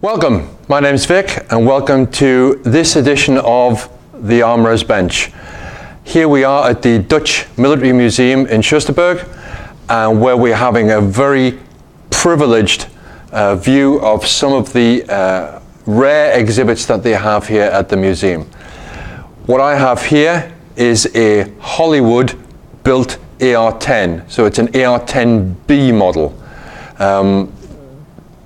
Welcome, my name's Vic and welcome to this edition of the Armourer's Bench. Here we are at the Dutch Military Museum in Schusterburg, where we're having a very privileged view of some of the rare exhibits that they have here at the museum. What I have here is a Hollywood built AR-10, so it's an AR-10B model.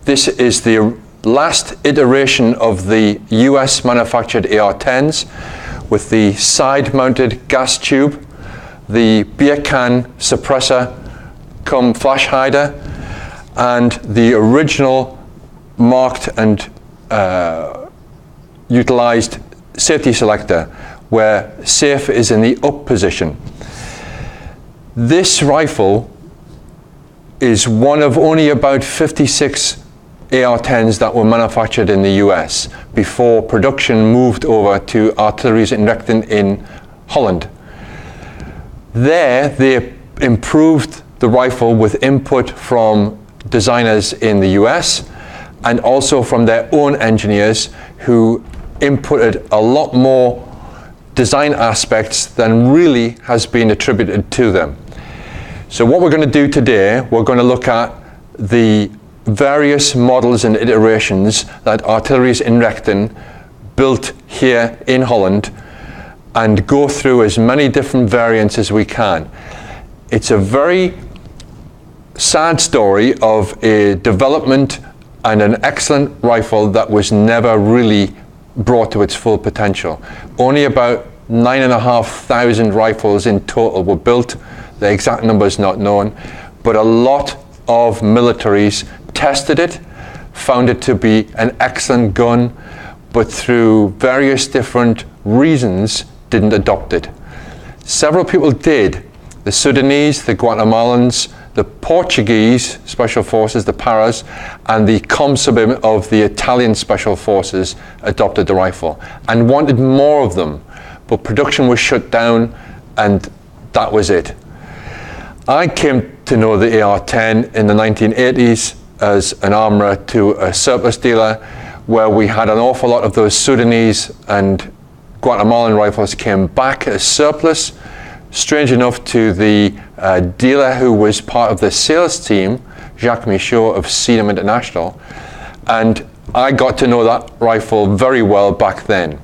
This is the last iteration of the US manufactured AR-10s with the side mounted gas tube, the beer can suppressor cum flash hider, and the original marked and utilized safety selector where safe is in the up position. This rifle is one of only about 56 AR-10s that were manufactured in the US before production moved over to Artillerie Inrichtingen in Holland. There they improved the rifle with input from designers in the US and also from their own engineers who inputted a lot more design aspects than really has been attributed to them. So what we're going to do today, we're going to look at the various models and iterations that Artillerie Inrichtingen built here in Holland and go through as many different variants as we can. It's a very sad story of a development and an excellent rifle that was never really brought to its full potential. Only about 9,500 rifles in total were built. The exact number is not known, but a lot of militaries tested it, found it to be an excellent gun, but through various different reasons didn't adopt it. Several people did. The Sudanese, the Guatemalans, the Portuguese Special Forces, the Paras, and the Comsubim of the Italian Special Forces adopted the rifle and wanted more of them, but production was shut down and that was it. I came to know the AR-10 in the 1980s as an armourer to a surplus dealer where we had an awful lot of those Sudanese and Guatemalan rifles came back as surplus, strange enough to the dealer who was part of the sales team, Jacques Michaud of CNM International, and I got to know that rifle very well back then.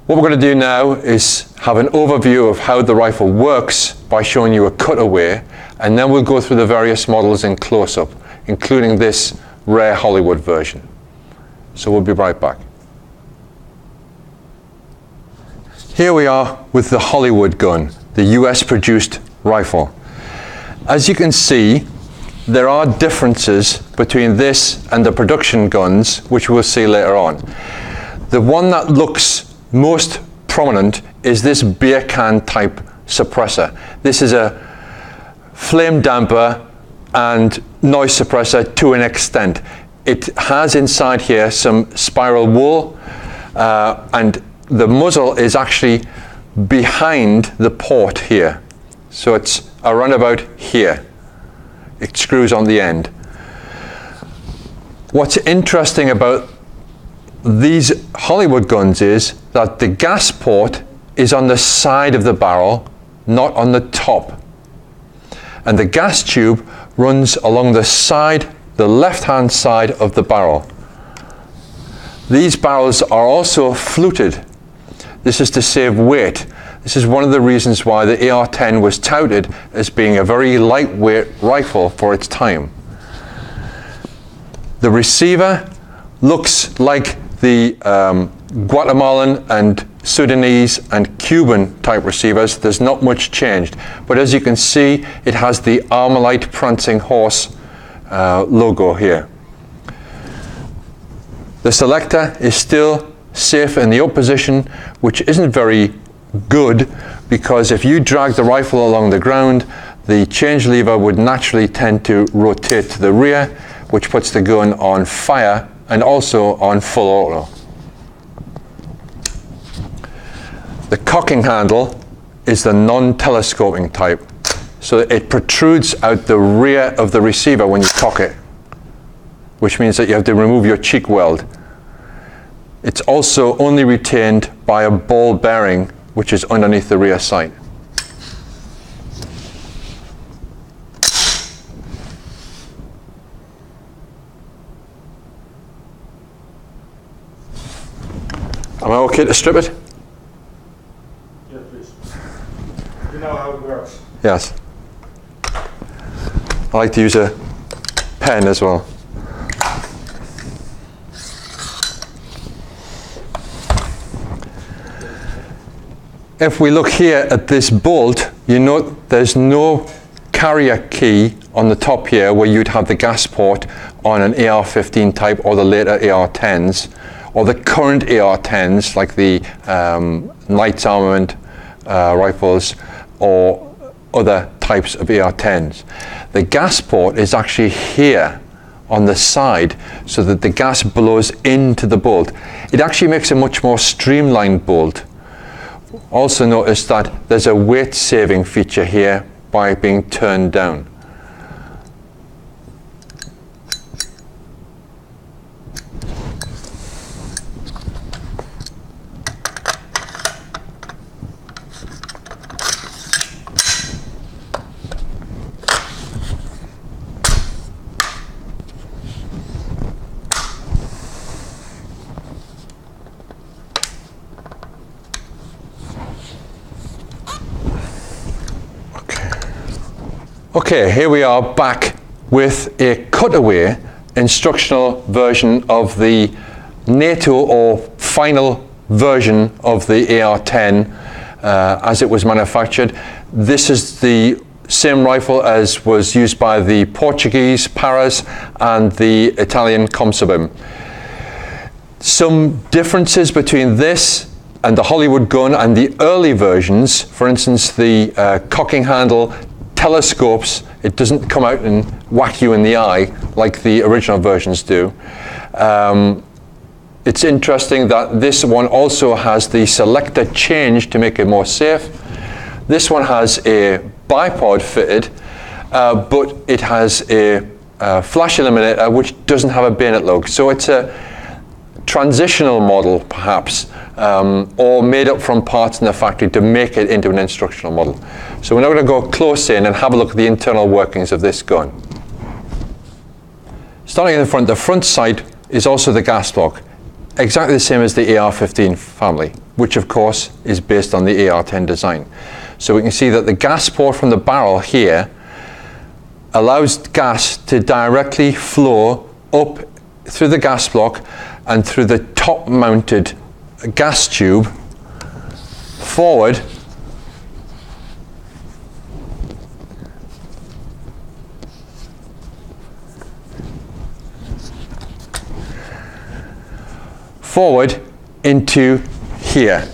What we're going to do now is have an overview of how the rifle works by showing you a cutaway, and then we'll go through the various models in close-up, including this rare Hollywood version. So we'll be right back. Here we are with the Hollywood gun, the US-produced rifle. As you can see, there are differences between this and the production guns, which we'll see later on. The one that looks most prominent is this beer can type suppressor. This is a flame damper and noise suppressor to an extent. It has inside here some spiral wool and the muzzle is actually behind the port here. So it's around about here. It screws on the end. What's interesting about these Hollywood guns is that the gas port is on the side of the barrel, not on the top. And the gas tube runs along the side, the left-hand side of the barrel. These barrels are also fluted. This is to save weight. This is one of the reasons why the AR-10 was touted as being a very lightweight rifle for its time. The receiver looks like the Guatemalan and Sudanese and Cuban type receivers. There's not much changed, but as you can see, it has the ArmaLite prancing horse logo here. The selector is still safe in the up position, which isn't very good because if you drag the rifle along the ground, the change lever would naturally tend to rotate to the rear, which puts the gun on fire and also on full auto. The cocking handle is the non-telescoping type, so it protrudes out the rear of the receiver when you cock it. which means that you have to remove your cheek weld. It's also only retained by a ball bearing, which is underneath the rear sight. Am I okay to strip it? Yeah, please. You know how it works. Yes. I like to use a pen as well. If we look here at this bolt, you note there's no carrier key on the top here where you'd have the gas port on an AR-15 type or the later AR-10s, or the current AR-10s like the Knights Armament rifles or other types of AR-10s. The gas port is actually here on the side so that the gas blows into the bolt. It actually makes a much more streamlined bolt. Also notice that there's a weight saving feature here by being turned down. Okay, here we are back with a cutaway instructional version of the NATO or final version of the AR-10 as it was manufactured. This is the same rifle as was used by the Portuguese Paras and the Italian Comsubim. Some differences between this and the Hollywood gun and the early versions, for instance the cocking handle telescopes, it doesn't come out and whack you in the eye like the original versions do. It's interesting that this one also has the selector change to make it more safe. This one has a bipod fitted, but it has a flash eliminator which doesn't have a bayonet lug. So it's a transitional model perhaps, or made up from parts in the factory to make it into an instructional model. So we're now going to go close in and have a look at the internal workings of this gun. Starting in the front sight is also the gas block, exactly the same as the AR-15 family, which of course is based on the AR-10 design. So we can see that the gas port from the barrel here allows gas to directly flow up through the gas block and through the top mounted gas tube forward into here.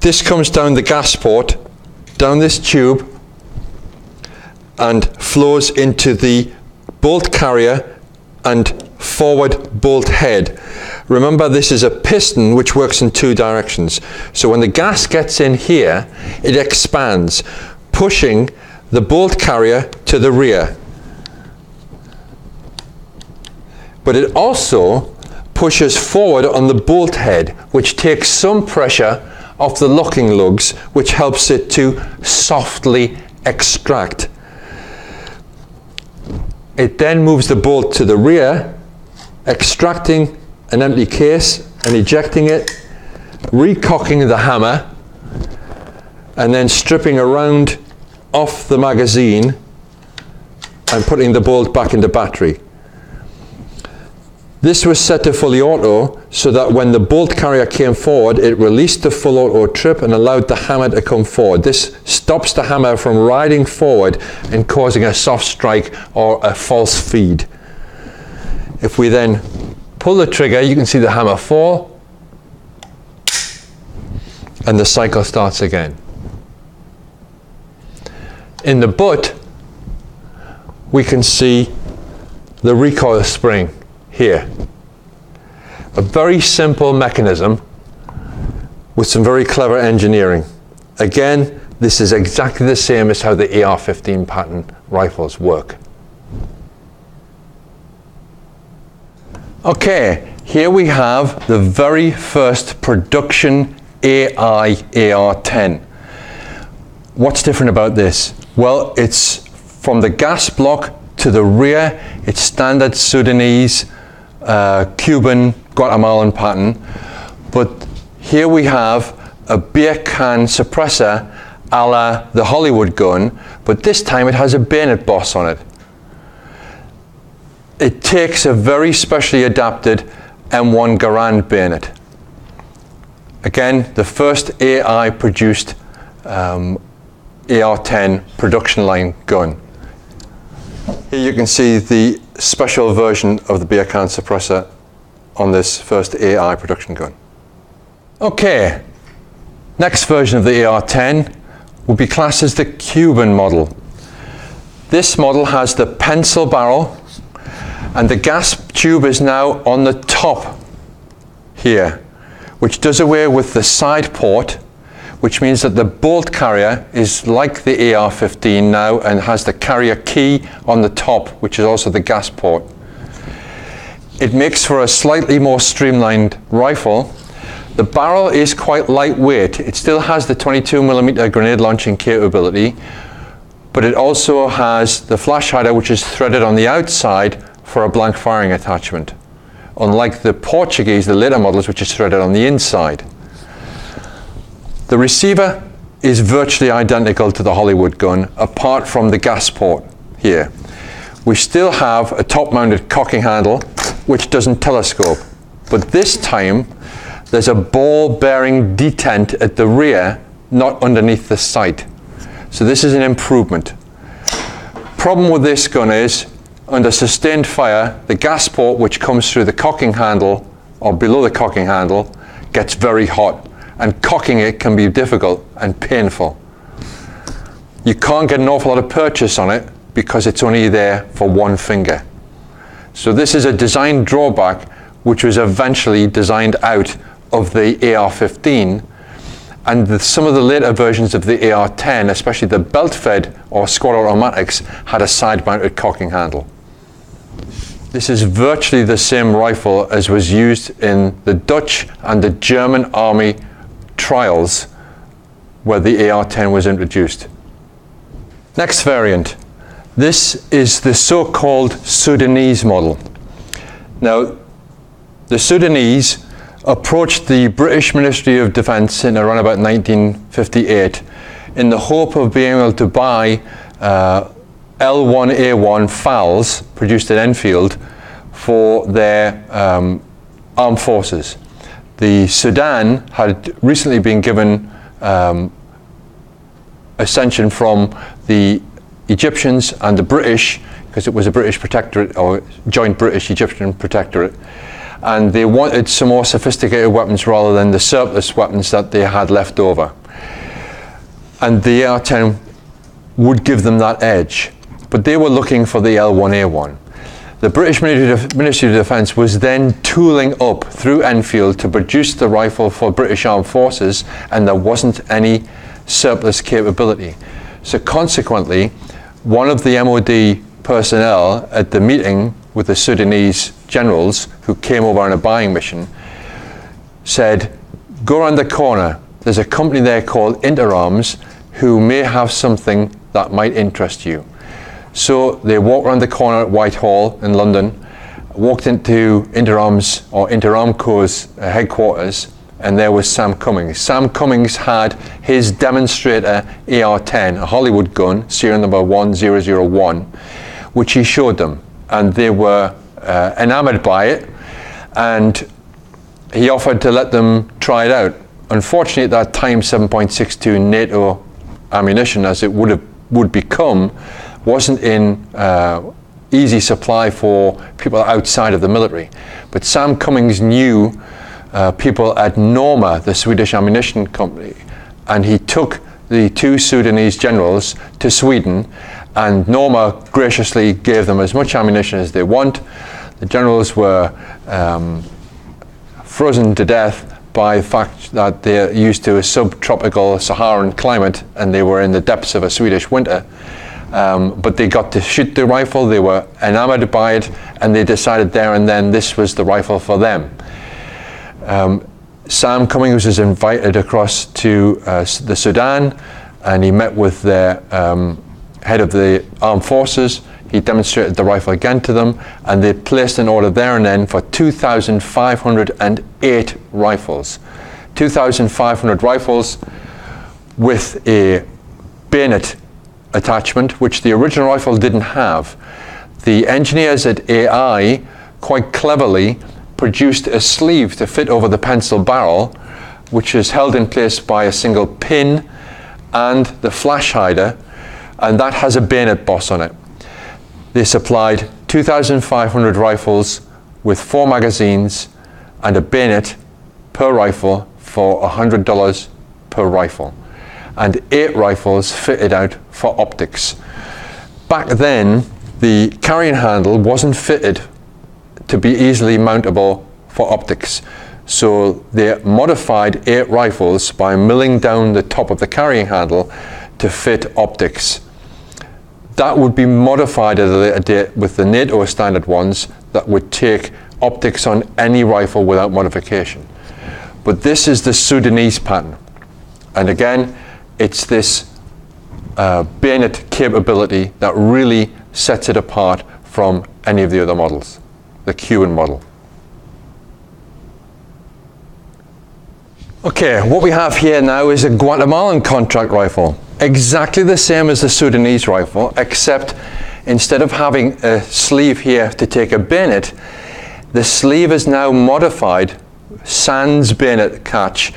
This comes down the gas port, down this tube, and flows into the bolt carrier and forward bolt head. Remember, this is a piston which works in two directions. So when the gas gets in here, it expands, pushing the bolt carrier to the rear. But it also pushes forward on the bolt head, which takes some pressure off the locking lugs, which helps it to softly extract. It then moves the bolt to the rear, extracting an empty case and ejecting it, recocking the hammer, and then stripping around off the magazine and putting the bolt back into battery. This was set to fully auto so that when the bolt carrier came forward, it released the full auto trip and allowed the hammer to come forward. This stops the hammer from riding forward and causing a soft strike or a false feed. If we then pull the trigger, you can see the hammer fall and the cycle starts again. In the butt, we can see the recoil spring here. A very simple mechanism with some very clever engineering. Again, this is exactly the same as how the AR-15 pattern rifles work. Okay, here we have the very first production AI AR10. What's different about this? Well, it's from the gas block to the rear, it's standard Sudanese, Cuban, Guatemalan pattern, but here we have a beer can suppressor a la the Hollywood gun, but this time it has a bayonet boss on it. It takes a very specially adapted M1 Garand bayonet. Again, the first AI produced AR10 production line gun. Here you can see the special version of the beer can suppressor on this first AI production gun. Okay, next version of the AR10 would be classed as the Cuban model. This model has the pencil barrel and the gas tube is now on the top here, which does away with the side port, which means that the bolt carrier is like the AR-15 now and has the carrier key on the top, which is also the gas port. It makes for a slightly more streamlined rifle. The barrel is quite lightweight. It still has the 22mm grenade launching capability, but it also has the flash hider, which is threaded on the outside for a blank firing attachment, unlike the Portuguese, the later models, which is threaded on the inside. The receiver is virtually identical to the Hollywood gun, apart from the gas port here. We still have a top-mounted cocking handle, which doesn't telescope, but this time there's a ball-bearing detent at the rear, not underneath the sight. So this is an improvement. Problem with this gun is, under sustained fire, the gas port, which comes through the cocking handle, or below the cocking handle, gets very hot. And cocking it can be difficult and painful. You can't get an awful lot of purchase on it because it's only there for one finger. So this is a design drawback which was eventually designed out of the AR-15, and some of the later versions of the AR-10, especially the belt-fed or squad automatics, had a side-mounted cocking handle. This is virtually the same rifle as was used in the Dutch and the German army trials where the AR-10 was introduced. Next variant. This is the so-called Sudanese model. Now, the Sudanese approached the British Ministry of Defence in around about 1958 in the hope of being able to buy L1A1 FALs produced at Enfield for their armed forces. The Sudan had recently been given ascension from the Egyptians and the British, because it was a British protectorate, or joint British-Egyptian protectorate, and they wanted some more sophisticated weapons rather than the surplus weapons that they had left over. And the AR-10 would give them that edge, but they were looking for the L1A1. The British Ministry of Defence was then tooling up through Enfield to produce the rifle for British Armed Forces, and there wasn't any surplus capability. So consequently, one of the MOD personnel at the meeting with the Sudanese generals who came over on a buying mission said, go around the corner, there's a company there called Interarms who may have something that might interest you. So they walked around the corner at Whitehall in London, walked into Interarms or Interarmco's headquarters, and there was Sam Cummings. Sam Cummings had his demonstrator AR-10, a Hollywood gun, serial number 1001, which he showed them, and they were enamored by it, and he offered to let them try it out. Unfortunately, at that time, 7.62 NATO ammunition, as it would become, wasn't in easy supply for people outside of the military. But Sam Cummings knew people at Norma, the Swedish ammunition company, and he took the two Sudanese generals to Sweden, and Norma graciously gave them as much ammunition as they want. The generals were frozen to death by the fact that they're used to a subtropical Saharan climate and they were in the depths of a Swedish winter. but they got to shoot the rifle, they were enamored by it, and they decided there and then this was the rifle for them. Sam Cummings was invited across to the Sudan, and he met with their head of the armed forces. He demonstrated the rifle again to them, and they placed an order there and then for 2,508 rifles. 2,500 rifles with a bayonet attachment, which the original rifle didn't have. The engineers at AI quite cleverly produced a sleeve to fit over the pencil barrel, which is held in place by a single pin and the flash hider, and that has a bayonet boss on it. They supplied 2,500 rifles with 4 magazines and a bayonet per rifle for $100 per rifle, and 8 rifles fitted out for optics. Back then, the carrying handle wasn't fitted to be easily mountable for optics, so they modified 8 rifles by milling down the top of the carrying handle to fit optics. That would be modified at a later date with the NATO standard ones that would take optics on any rifle without modification. But this is the Sudanese pattern, and again, it's this bayonet capability that really sets it apart from any of the other models, the Cuban model. Okay, what we have here now is a Guatemalan contract rifle, exactly the same as the Sudanese rifle, except instead of having a sleeve here to take a bayonet, the sleeve is now modified, sans bayonet catch,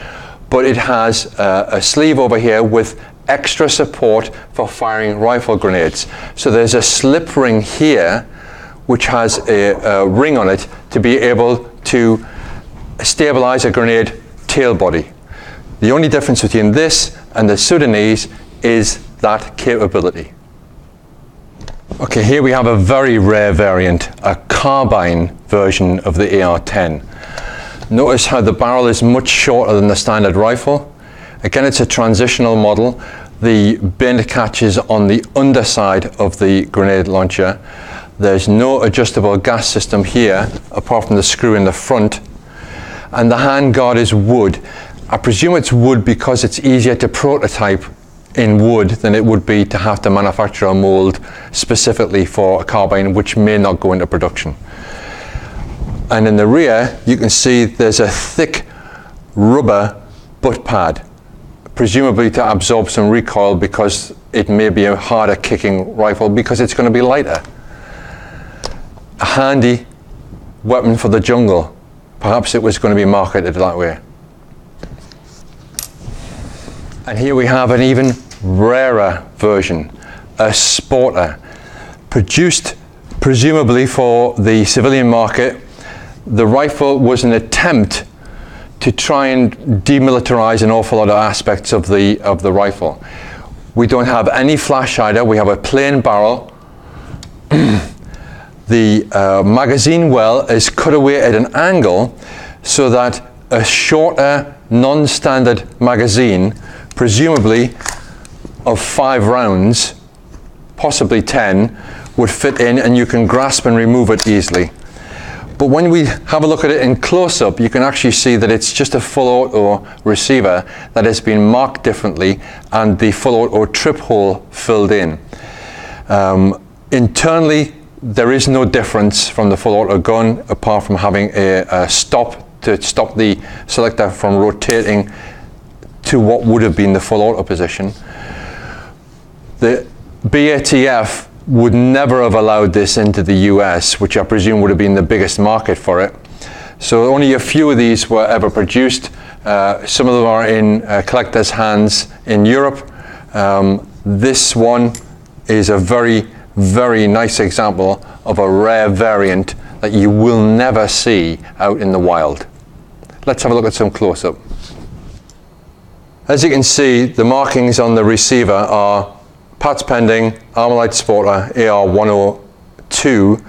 but it has a sleeve over here with extra support for firing rifle grenades. So there's a slip ring here which has a ring on it to be able to stabilize a grenade tail body. The only difference between this and the Sudanese is that capability. Okay, here we have a very rare variant, a carbine version of the AR-10. Notice how the barrel is much shorter than the standard rifle. Again, it's a transitional model. The bayonet catch is on the underside of the grenade launcher. There's no adjustable gas system here, apart from the screw in the front. And the handguard is wood. I presume it's wood because it's easier to prototype in wood than it would be to have to manufacture a mold specifically for a carbine, which may not go into production. And in the rear, you can see there's a thick rubber butt pad, presumably to absorb some recoil because it may be a harder kicking rifle because it's going to be lighter. A handy weapon for the jungle. Perhaps it was going to be marketed that way. And here we have an even rarer version, a Sporter, produced presumably for the civilian market. The rifle was an attempt to try and demilitarize an awful lot of aspects of the rifle. We don't have any flash hider, we have a plain barrel. The magazine well is cut away at an angle so that a shorter non-standard magazine, presumably of 5 rounds, possibly 10, would fit in, and you can grasp and remove it easily. But when we have a look at it in close-up, you can actually see that it's just a full auto receiver that has been marked differently and the full auto trip hole filled in. Internally, there is no difference from the full auto gun apart from having a stop to stop the selector from rotating to what would have been the full auto position. The BATF would never have allowed this into the US, which I presume would have been the biggest market for it. So only a few of these were ever produced. Some of them are in collectors' hands in Europe. This one is a very, very nice example of a rare variant that you will never see out in the wild. Let's have a look at some close-up. As you can see, the markings on the receiver are parts pending, ArmaLite Sporter AR10,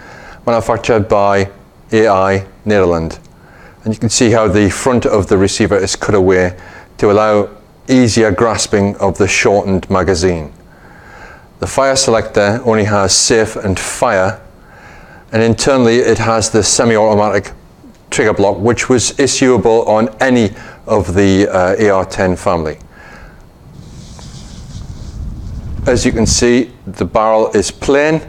manufactured by AI Netherlands. And you can see how the front of the receiver is cut away to allow easier grasping of the shortened magazine. The fire selector only has safe and fire, and internally it has the semi-automatic trigger block, which was issuable on any of the AR10 family. As you can see, the barrel is plain.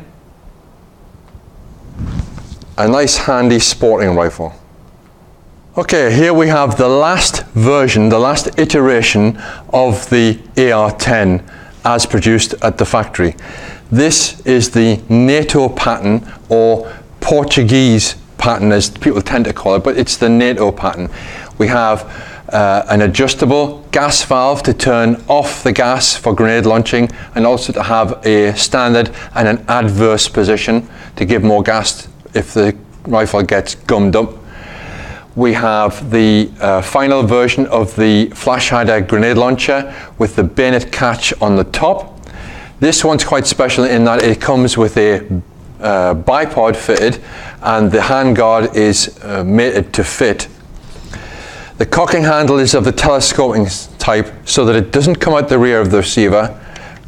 A nice handy sporting rifle. Okay, here we have the last version, the last iteration of the AR10 as produced at the factory. This is the NATO pattern, or Portuguese pattern as people tend to call it, but it's the NATO pattern. We have an adjustable gas valve to turn off the gas for grenade launching, and also to have a standard and an adverse position to give more gas if the rifle gets gummed up. We have the final version of the flash hider grenade launcher with the bayonet catch on the top. This one's quite special in that it comes with a bipod fitted, and the handguard is mated to fit. The cocking handle is of the telescoping type, so that it doesn't come out the rear of the receiver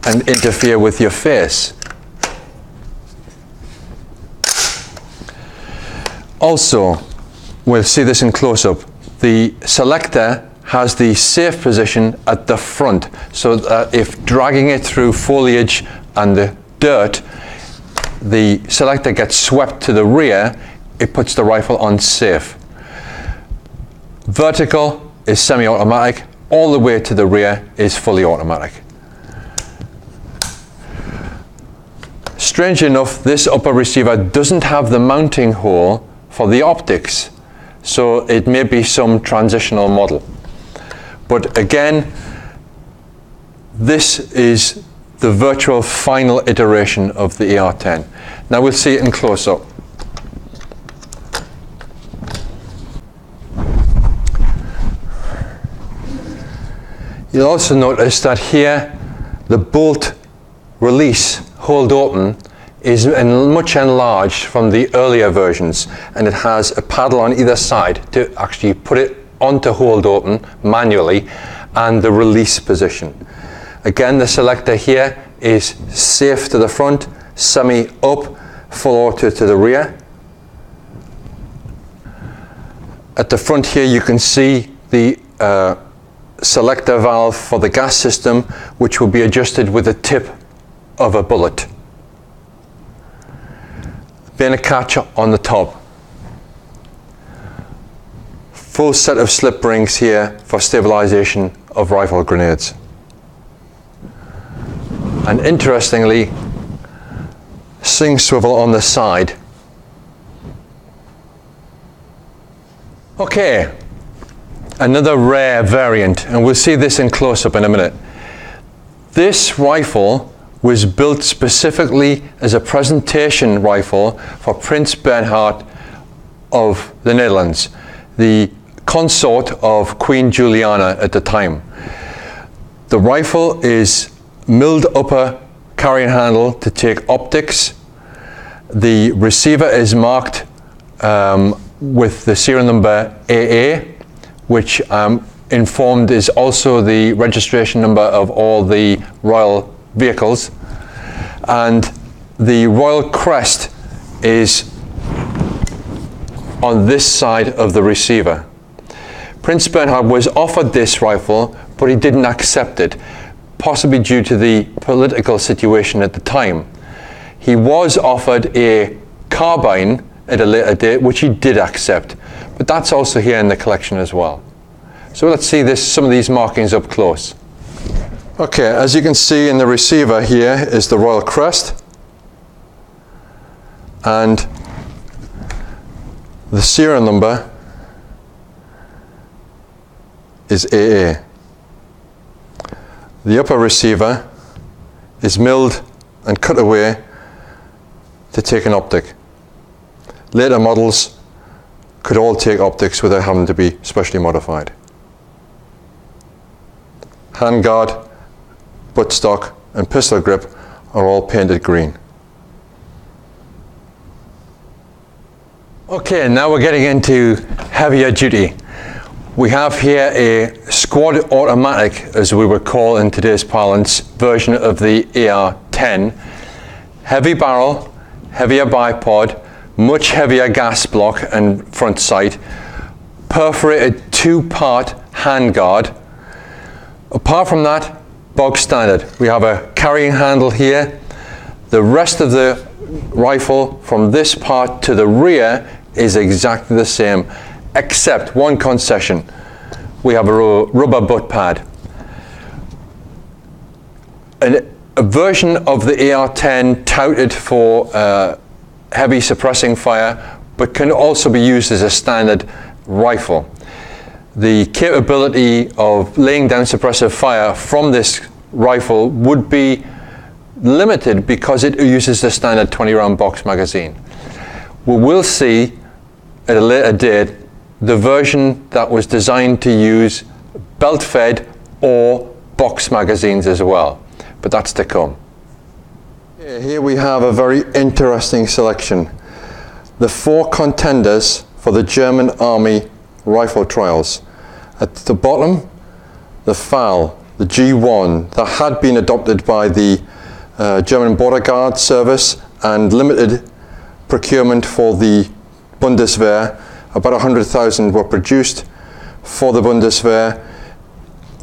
and interfere with your face. Also, we'll see this in close-up, the selector has the safe position at the front, so that if dragging it through foliage and the dirt, the selector gets swept to the rear, it puts the rifle on safe. Vertical is semi-automatic, all the way to the rear is fully automatic. Strangely enough, this upper receiver doesn't have the mounting hole for the optics, so it may be some transitional model. But again, this is the virtual final iteration of the AR10. Now we'll see it in close-up. You'll also notice that here the bolt release hold open is much enlarged from the earlier versions, and it has a paddle on either side to actually put it onto hold open manually, and the release position. Again, the selector here is safe to the front, semi up, full auto to the rear. At the front here you can see the selector valve for the gas system, which will be adjusted with the tip of a bullet. Bayonet catch on the top. Full set of slip rings here for stabilization of rifle grenades. And interestingly, sling swivel on the side. Okay, another rare variant, and we'll see this in close-up in a minute. This rifle was built specifically as a presentation rifle for Prince Bernhard of the Netherlands, the consort of Queen Juliana at the time. The rifle is milled upper carrying handle to take optics. The receiver is marked with the serial number AA, which I'm informed is also the registration number of all the royal vehicles, and the royal crest is on this side of the receiver. Prince Bernhard was offered this rifle, but he didn't accept it, possibly due to the political situation at the time. He was offered a carbine at a later date, which he did accept, but that's also here in the collection as well. So let's see some of these markings up close. Okay, as you can see in the receiver, here is the royal crest, and the serial number is AA. The upper receiver is milled and cut away to take an optic. Later models could all take optics without having to be specially modified. Handguard, buttstock and pistol grip are all painted green. Okay, now we're getting into heavier duty. We have here a squad automatic, as we would call in today's parlance, version of the AR-10. AR10, heavy barrel, heavier bipod, much heavier gas block and front sight, perforated 2-part handguard. Apart from that, bog standard. We have a carrying handle here. The rest of the rifle from this part to the rear is exactly the same, except one concession. We have a rubber butt pad. A version of the AR10 touted for heavy suppressing fire, but can also be used as a standard rifle. The capability of laying down suppressive fire from this rifle would be limited because it uses the standard 20-round box magazine. We will see at a later date the version that was designed to use belt-fed or box magazines as well, but that's to come. Here we have a very interesting selection. The 4 contenders for the German Army rifle trials. At the bottom, the FAL, the G1, that had been adopted by the German Border Guard Service and limited procurement for the Bundeswehr. About 100,000 were produced for the Bundeswehr,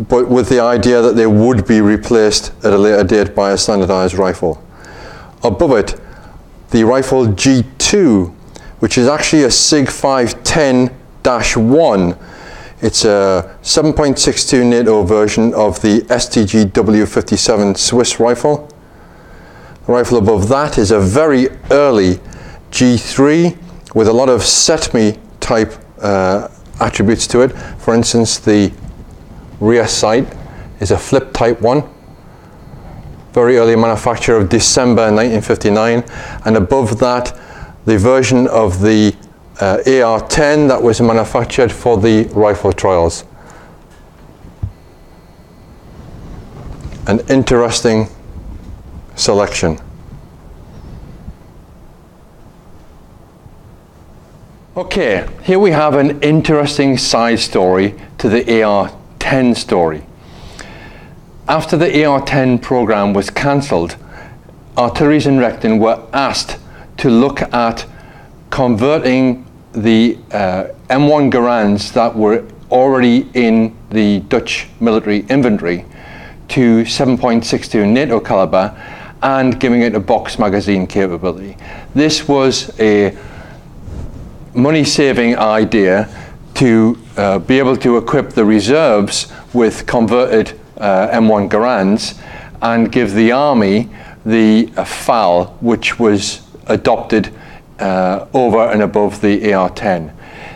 but with the idea that they would be replaced at a later date by a standardized rifle. Above it, the rifle G2, which is actually a SIG 510-1. It's a 7.62 NATO version of the STG W57 Swiss rifle. The rifle above that is a very early G3 with a lot of set-me type attributes to it. For instance, the rear sight is a flip type 1. Very early manufacture of December 1959. And above that, the version of the AR10 that was manufactured for the rifle trials. An interesting selection. Okay, here we have an interesting side story to the AR10 story. After the AR10 program was cancelled, Artillerie Inrichtingen were asked to look at converting the M1 Garands that were already in the Dutch military inventory to 7.62 NATO caliber and giving it a box magazine capability. This was a money-saving idea to be able to equip the reserves with converted M1 Garands and give the Army the FAL, which was adopted over and above the AR10.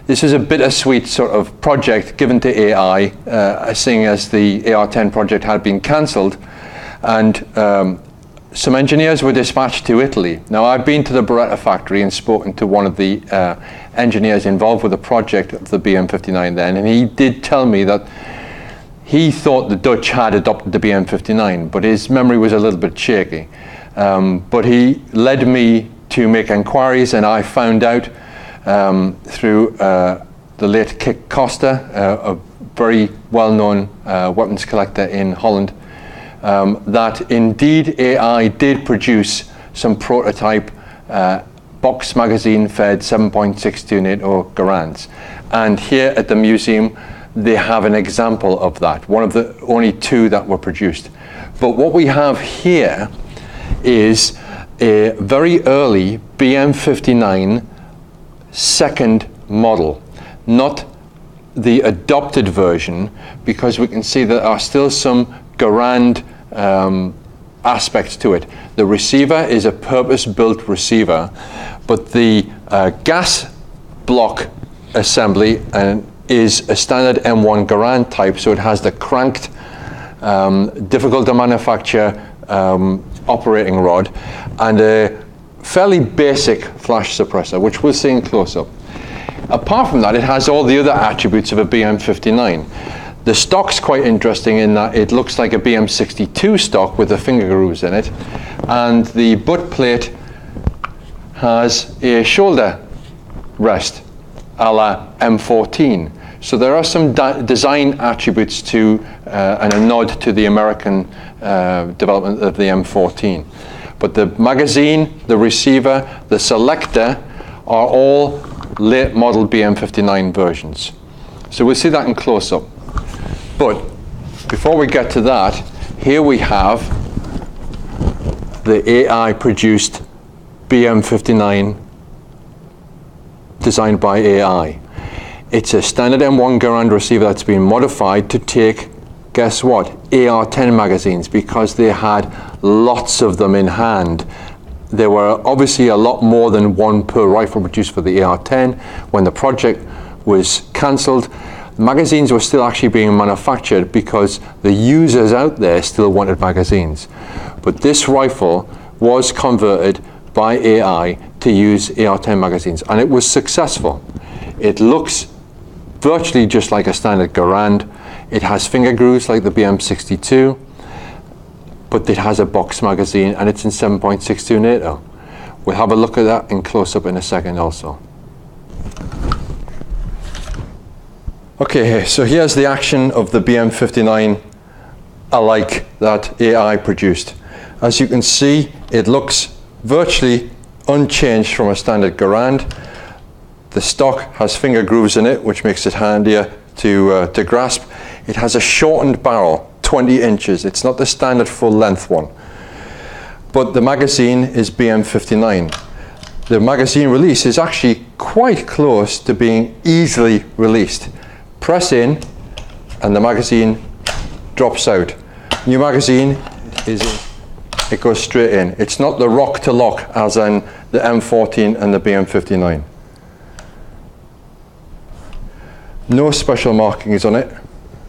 This is a bittersweet sort of project given to AI, seeing as the AR10 project had been cancelled, and some engineers were dispatched to Italy. Now, I've been to the Beretta factory and spoken to one of the engineers involved with the project of the BM59 then, and he did tell me that he thought the Dutch had adopted the BM59, but his memory was a little bit shaky. But he led me to make inquiries, and I found out through the late Kik Costa, a very well-known weapons collector in Holland, that indeed AI did produce some prototype box magazine fed 7.62 NATO Garands. And here at the museum, they have an example of that, one of the only 2 that were produced. But what we have here is a very early BM59 second model, not the adopted version, because we can see there are still some Garand aspects to it. The receiver is a purpose-built receiver, but the gas block assembly is a standard M1 Garand type, so it has the cranked, difficult to manufacture operating rod and a fairly basic flash suppressor, which we'll see in close-up. Apart from that, it has all the other attributes of a BM59. The stock's quite interesting in that it looks like a BM62 stock with the finger grooves in it, and the butt plate has a shoulder rest a la M14. So there are some design attributes to and a nod to the American development of the M14. But the magazine, the receiver, the selector are all late model BM59 versions. So we'll see that in close-up. But before we get to that, here we have the AI-produced BM59 designed by AI. It's a standard M1 Garand receiver that's been modified to take, guess what, AR10 magazines, because they had lots of them in hand. There were obviously a lot more than one per rifle produced for the AR10. When the project was cancelled, magazines were still actually being manufactured because the users out there still wanted magazines. But this rifle was converted by AI to use AR10 magazines, and it was successful. It looks virtually just like a standard Garand. It has finger grooves like the BM62, but it has a box magazine, and it's in 7.62 NATO. We'll have a look at that in close-up in a second also. Okay, so here's the action of the BM59 alike that AI produced. As you can see, it looks virtually unchanged from a standard Garand. The stock has finger grooves in it, which makes it handier to grasp. It has a shortened barrel, 20 inches. It's not the standard full length one. But the magazine is BM59. The magazine release is actually quite close to being easily released. Press in and the magazine drops out. New magazine it goes straight in. It's not the rock to lock as in the M14 and the BM59. No special markings on it,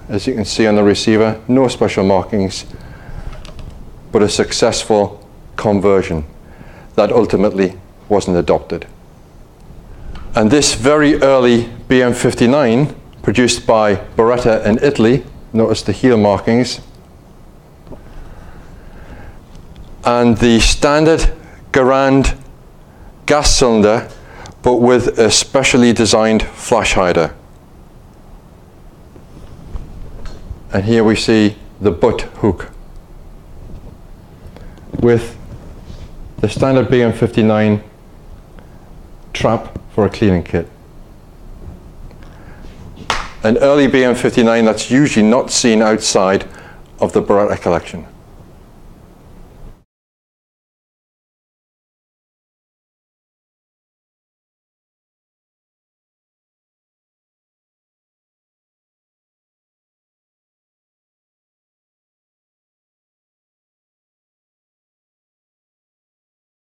as you can see on the receiver, no special markings, but a successful conversion that ultimately wasn't adopted. And this very early BM59, produced by Beretta in Italy, notice the heel markings, and the standard Garand gas cylinder, but with a specially designed flash hider. And here we see the butt hook with the standard BM59 trap for a cleaning kit. An early BM59 that's usually not seen outside of the Beretta collection.